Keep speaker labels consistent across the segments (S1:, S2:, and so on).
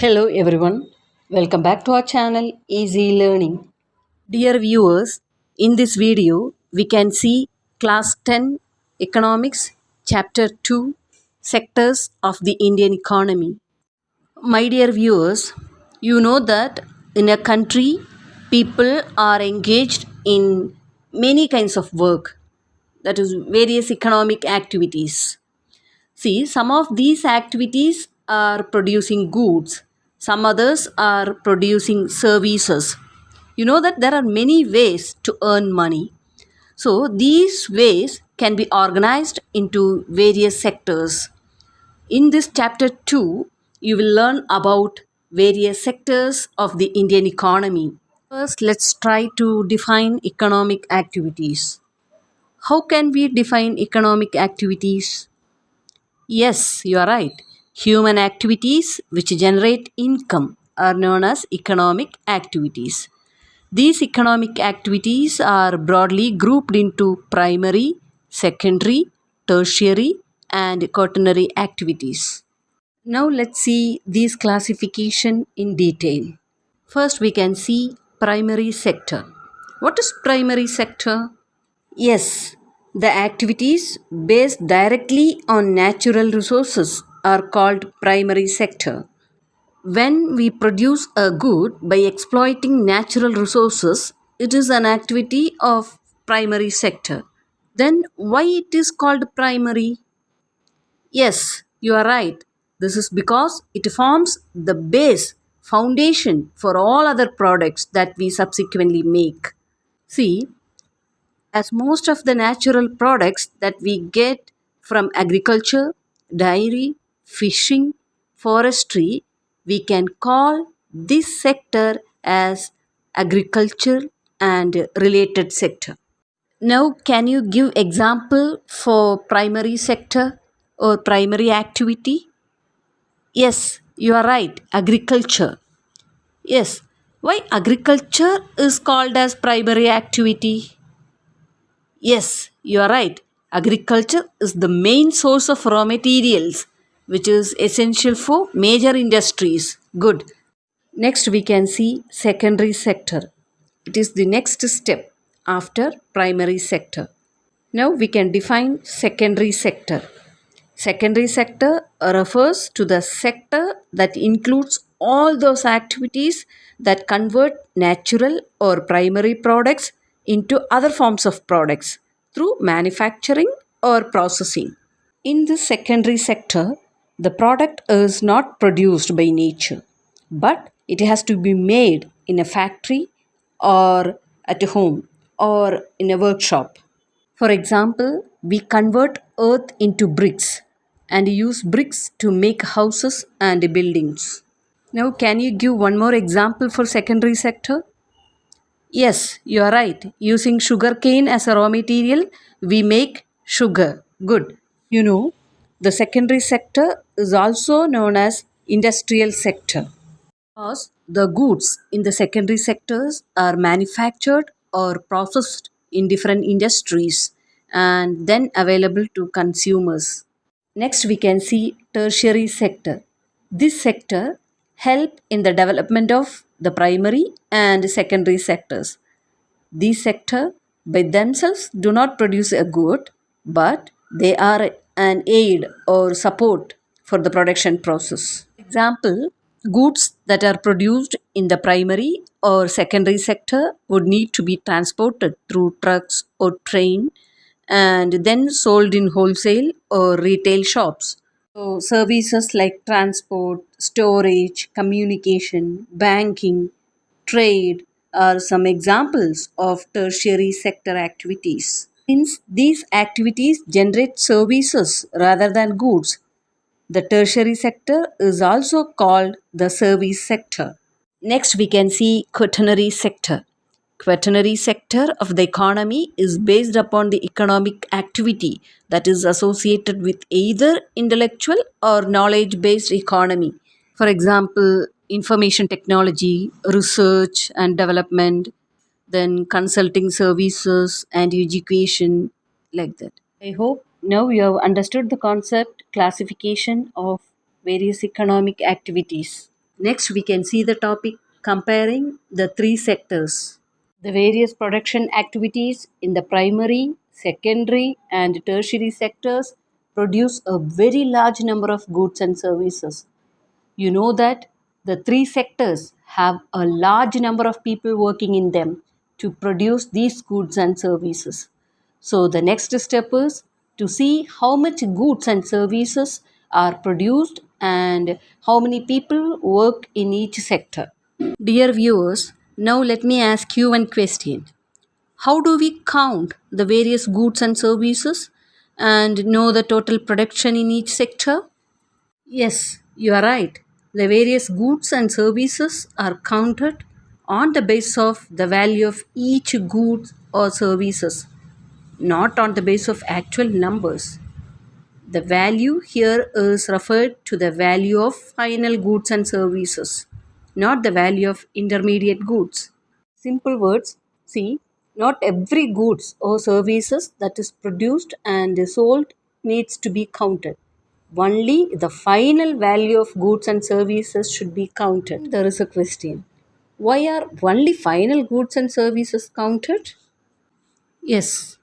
S1: Hello everyone, welcome back to our channel Easy Learning. Dear viewers, in this video we can see Class 10 Economics Chapter 2 Sectors of the Indian Economy. My dear viewers, you know that in a country people are engaged in many kinds of work, that is various economic activities. See, some of these activities are producing goods, some others are producing services. You know that there are many ways to earn money. So, these ways can be organized into various sectors. In this chapter 2, you will learn about various sectors of the Indian economy. First, let's try to define economic activities. How can we define economic activities? Yes, you are right. Human activities which generate income are known as economic activities. These economic activities are broadly grouped into primary, secondary, tertiary, and quaternary activities. Now let's see these classification in detail. First we can see primary sector. What is primary sector? Yes, the activities based directly on natural resources are called primary sector. When we produce a good by exploiting natural resources, it is an activity of primary sector. Then why it is called primary? Yes, you are right. This is because it forms the base foundation for all other products that we subsequently make. See, as most of the natural products that we get from agriculture, dairy, fishing, forestry, we can call this sector as agriculture and related sector. Now, can you give example for primary sector or primary activity? Yes, you are right. Agriculture. Yes. Why agriculture is called as primary activity? Yes, you are right. Agriculture is the main source of raw materials, which is essential for major industries. Good. Next, we can see secondary sector. It is the next step after primary sector. Now, we can define secondary sector. Secondary sector refers to the sector that includes all those activities that convert natural or primary products into other forms of products through manufacturing or processing. In the secondary sector, the product is not produced by nature, but it has to be made in a factory or at a home or in a workshop. For example, we convert earth into bricks and use bricks to make houses and buildings. Now, can you give one more example for secondary sector? Yes, you are right. Using sugar cane as a raw material, we make sugar. Good. You know, the secondary sector is also known as industrial sector because the goods in the secondary sectors are manufactured or processed in different industries and then available to consumers. Next, we can see tertiary sector. This sector help in the development of the primary and secondary sectors. These sector by themselves do not produce a good, but they are an aid or support for the production process. Example, goods that are produced in the primary or secondary sector would need to be transported through trucks or train and then sold in wholesale or retail shops. So, services like transport, storage, communication, banking, trade are some examples of tertiary sector activities. Since these activities generate services rather than goods, the tertiary sector is also called the service sector. Next, we can see quaternary sector. Quaternary sector of the economy is based upon the economic activity that is associated with either intellectual or knowledge based economy. For example, information technology, research and development, then consulting services and education, like that. I hope now you have understood the concept classification of various economic activities. Next, we can see the topic comparing the three sectors. The various production activities in the primary, secondary, and tertiary sectors produce a very large number of goods and services. You know that the three sectors have a large number of people working in them to produce these goods and services. So, the next step is to see how much goods and services are produced and how many people work in each sector. Dear viewers, now let me ask you one question. How do we count the various goods and services and know the total production in each sector? Yes, you are right. The various goods and services are counted on the basis of the value of each good or services, not on the basis of actual numbers. The value here is referred to the value of final goods and services, not the value of intermediate goods. Simple words, see, not every goods or services that is produced and sold needs to be counted. Only the final value of goods and services should be counted. There is a question. Why are only final goods and services counted? Yes,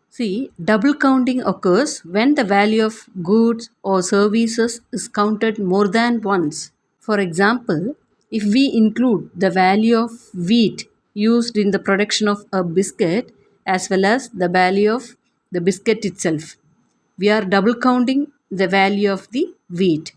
S1: see, double counting occurs when the value of goods or services is counted more than once. For example, if we include the value of wheat used in the production of a biscuit as well as the value of the biscuit itself, we are double counting the value of the wheat.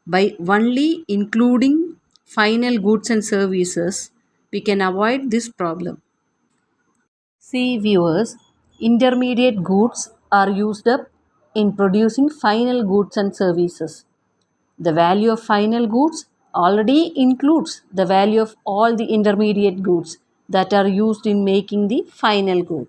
S1: By only including final goods and services, we can avoid this problem. See viewers, intermediate goods are used up in producing final goods and services. The value of final goods already includes the value of all the intermediate goods that are used in making the final good.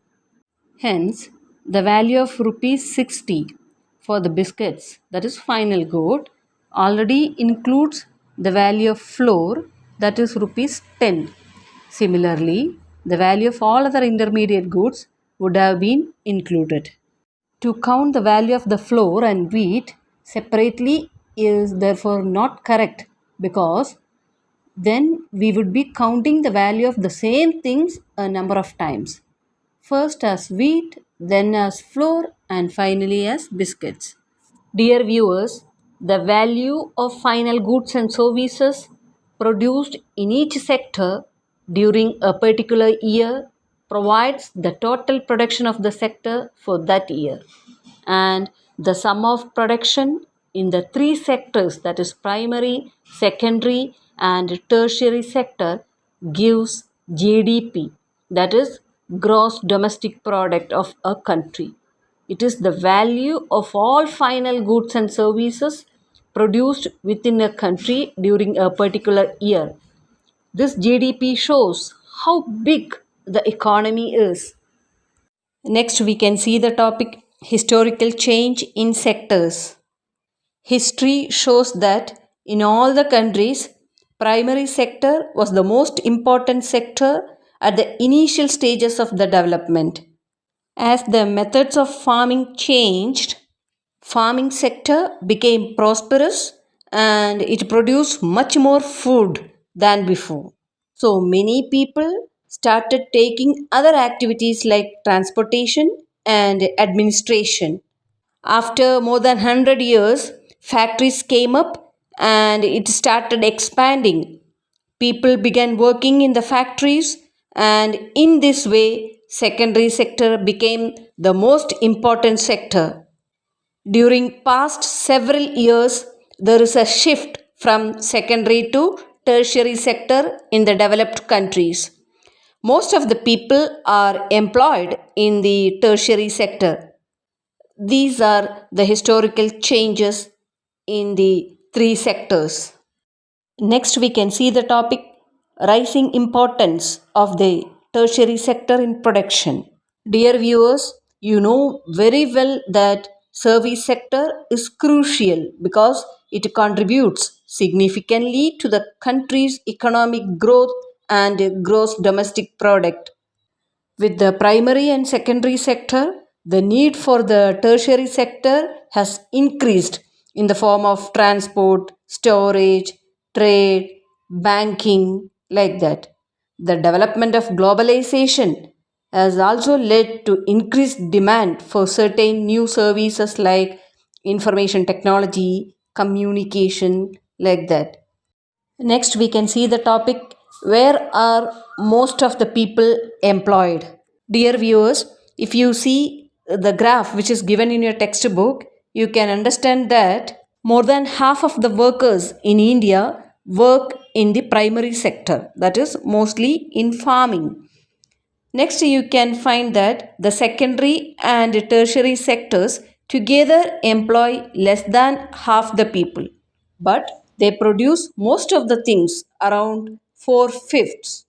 S1: Hence, the value of rupees 60 for the biscuits, that is final good, already includes the value of flour, that is rupees 10. Similarly, the value of all other intermediate goods would have been included. To count the value of the flour and wheat separately is therefore not correct, because then we would be counting the value of the same things a number of times. First as wheat, then as flour, and finally as biscuits. Dear viewers, the value of final goods and services produced in each sector during a particular year provides the total production of the sector for that year. And the sum of production in the three sectors, that is primary, secondary, and tertiary sector, gives GDP, that is gross domestic product of a country. It is the value of all final goods and services produced within a country during a particular year. This GDP shows how big the economy is. Next, we can see the topic historical change in sectors. History shows that in all the countries, primary sector was the most important sector at the initial stages of the development. As the methods of farming changed, farming sector became prosperous and it produced much more food than before. So many people started taking other activities like transportation and administration. After more than 100 years, factories came up and it started expanding. People began working in the factories, and in this way, secondary sector became the most important sector. During past several years, there is a shift from secondary to tertiary sector in the developed countries. Most of the people are employed in the tertiary sector. These are the historical changes in the three sectors. Next, we can see the topic rising importance of the tertiary sector in production. Dear viewers, you know very well that service sector is crucial because it contributes significantly to the country's economic growth and gross domestic product. With the primary and secondary sector, the need for the tertiary sector has increased in the form of transport, storage, trade, banking, like that. The development of globalization has also led to increased demand for certain new services like information technology, communication, like that. Next, we can see the topic, where are most of the people employed? Dear viewers, if you see the graph which is given in your textbook, you can understand that more than half of the workers in India work in the primary sector, that is, mostly in farming. Next, you can find that the secondary and tertiary sectors together employ less than half the people, but they produce most of the things, around 4/5.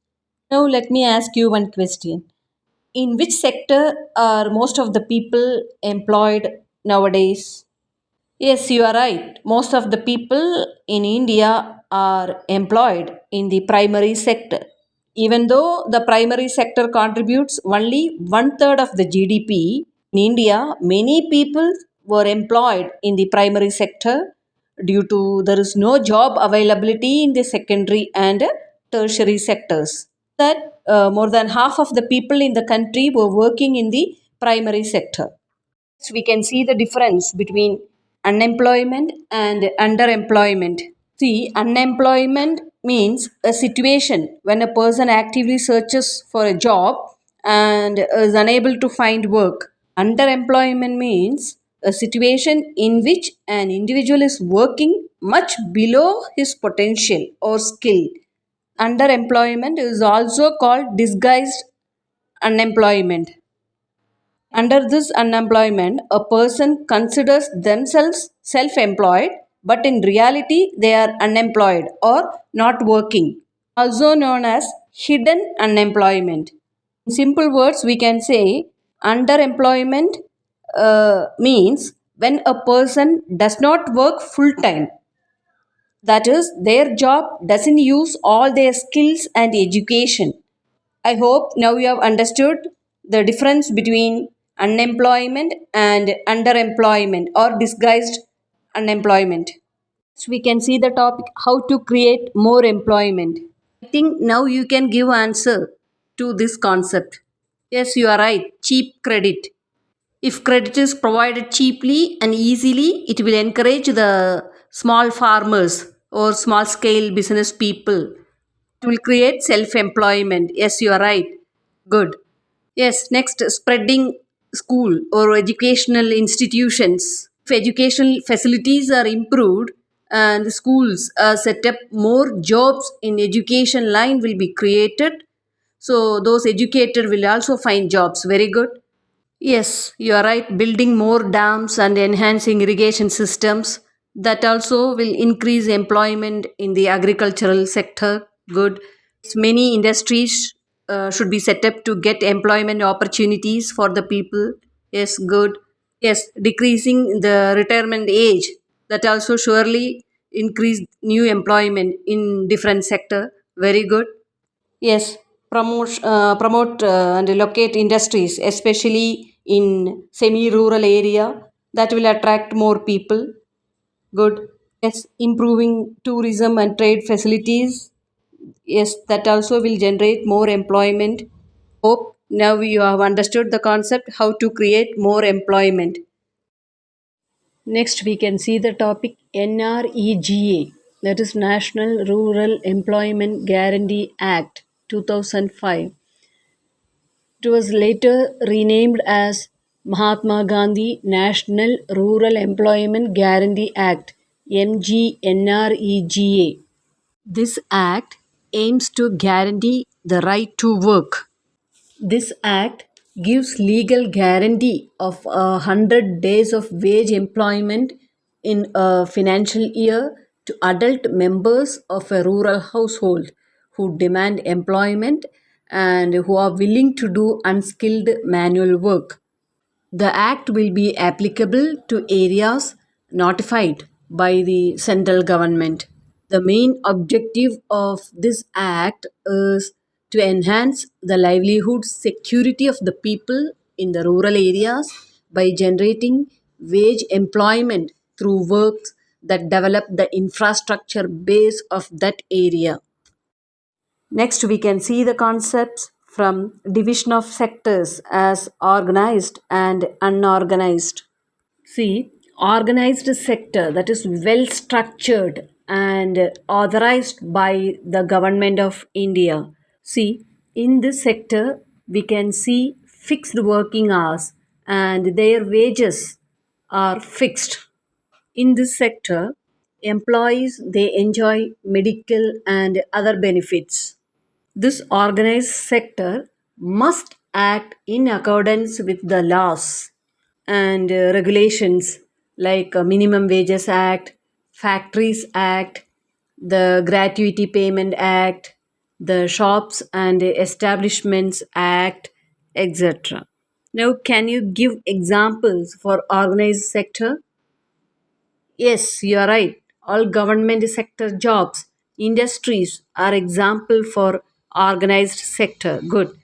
S1: Now, let me ask you one question. In which sector are most of the people employed nowadays? Yes, you are right. Most of the people in India are employed in the primary sector. Even though the primary sector contributes only one third of the GDP, in India, many people were employed in the primary sector due to there is no job availability in the secondary and tertiary sectors. That more than half of the people in the country were working in the primary sector. So we can see the difference between unemployment and underemployment. See, unemployment means a situation when a person actively searches for a job and is unable to find work. Underemployment means a situation in which an individual is working much below his potential or skill. Underemployment is also called disguised unemployment. Under this unemployment, a person considers themselves self employed, but in reality, they are unemployed or not working, also known as hidden unemployment. In simple words, we can say underemployment means when a person does not work full time, that is, their job doesn't use all their skills and education. I hope now you have understood the difference between unemployment and underemployment or disguised unemployment. So we can see the topic, how to create more employment. I think now you can give answer to this concept. Yes, you are right. Cheap credit. If credit is provided cheaply and easily, it will encourage the small farmers or small scale business people. It will create self employment. Yes, you are right. Good. Yes, next, spreading school or educational institutions. If educational facilities are improved and the schools are set up, more jobs in education line will be created. So those educated will also find jobs. Very good. Yes, you are right. Building more dams and enhancing irrigation systems, that also will increase employment in the agricultural sector. Good. Many industries should be set up to get employment opportunities for the people. Yes, good. Yes, decreasing the retirement age, that also surely increase new employment in different sector. Very good. Yes, promote and locate industries, especially in semi-rural area, that will attract more people. Good. Yes, improving tourism and trade facilities. Yes, that also will generate more employment. Hope now you have understood the concept how to create more employment. Next, we can see the topic NREGA, that is National Rural Employment Guarantee Act 2005. It was later renamed as Mahatma Gandhi National Rural Employment Guarantee Act MGNREGA. This act aims to guarantee the right to work. This act gives legal guarantee of 100 days of wage employment in a financial year to adult members of a rural household who demand employment and who are willing to do unskilled manual work. The Act will be applicable to areas notified by the central government. The main objective of this Act is to enhance the livelihood security of the people in the rural areas by generating wage employment through works that develop the infrastructure base of that area. Next, we can see the concepts from division of sectors as organized and unorganized. See, organized sector, that is well structured and authorized by the government of India. See, in this sector, we can see fixed working hours and their wages are fixed. In this sector, employees they enjoy medical and other benefits. This organized sector must act in accordance with the laws and regulations like Minimum Wages Act, Factories Act, the Gratuity Payment Act, the Shops and Establishments Act, etc. Now, can you give examples for organized sector? Yes, you are right. All government sector jobs, industries are example for organized sector. Good.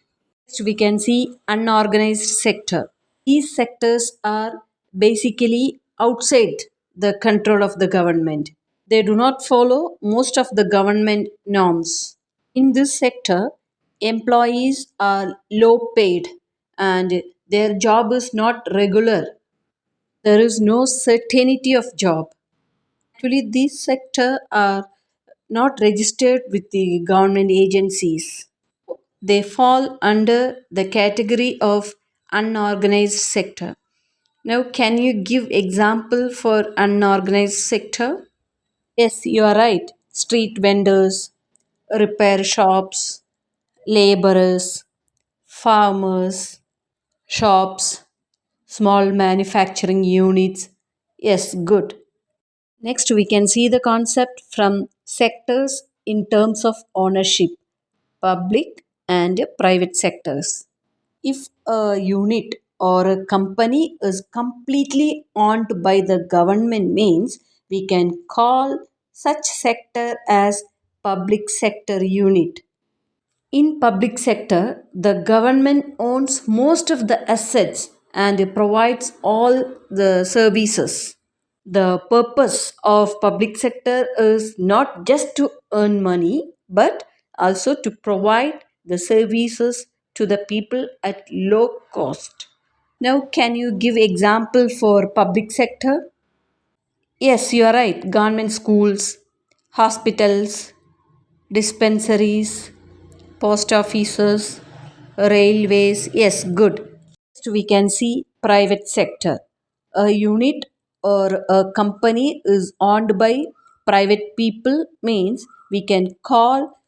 S1: Next, we can see unorganized sector. These sectors are basically outside the control of the government. They do not follow most of the government norms. In this sector, employees are low paid and their job is not regular. There is no certainty of job. Actually, these sector are not registered with the government agencies. They fall under the category of unorganized sector. Now, can you give example for unorganized sector? Yes, you are right. Street vendors, repair shops, laborers, farmers, shops, small manufacturing units. Yes, good. Next, we can see the concept from sectors in terms of ownership, public and private sectors. If a unit or a company is completely owned by the government means we can call such sector as public sector unit. In public sector, the government owns most of the assets and provides all the services. The purpose of public sector is not just to earn money but also to provide the services to the people at low cost. Now, can you give example for public sector? Yes, you are right. Government schools, hospitals, dispensaries, post offices, railways. Yes, good. Next, we can see private sector. A unit or a company is owned by private people means we can call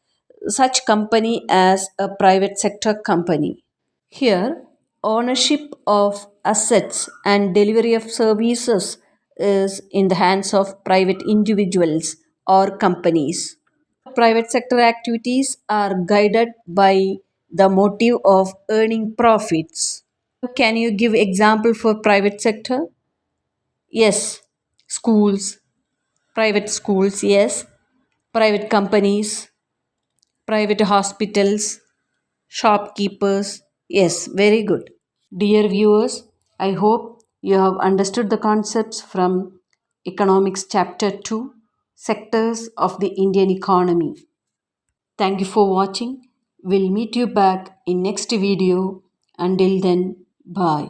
S1: such company as a private sector company. Here, ownership of assets and delivery of services is in the hands of private individuals or companies. Private sector activities are guided by the motive of earning profits. Can you give example for private sector? Yes, schools, private schools, yes, private companies, private hospitals, shopkeepers. Yes, very good. Dear viewers, I hope you have understood the concepts from Economics Chapter 2, Sectors of the Indian Economy. Thank you for watching. We'll meet you back in next video. Until then, bye.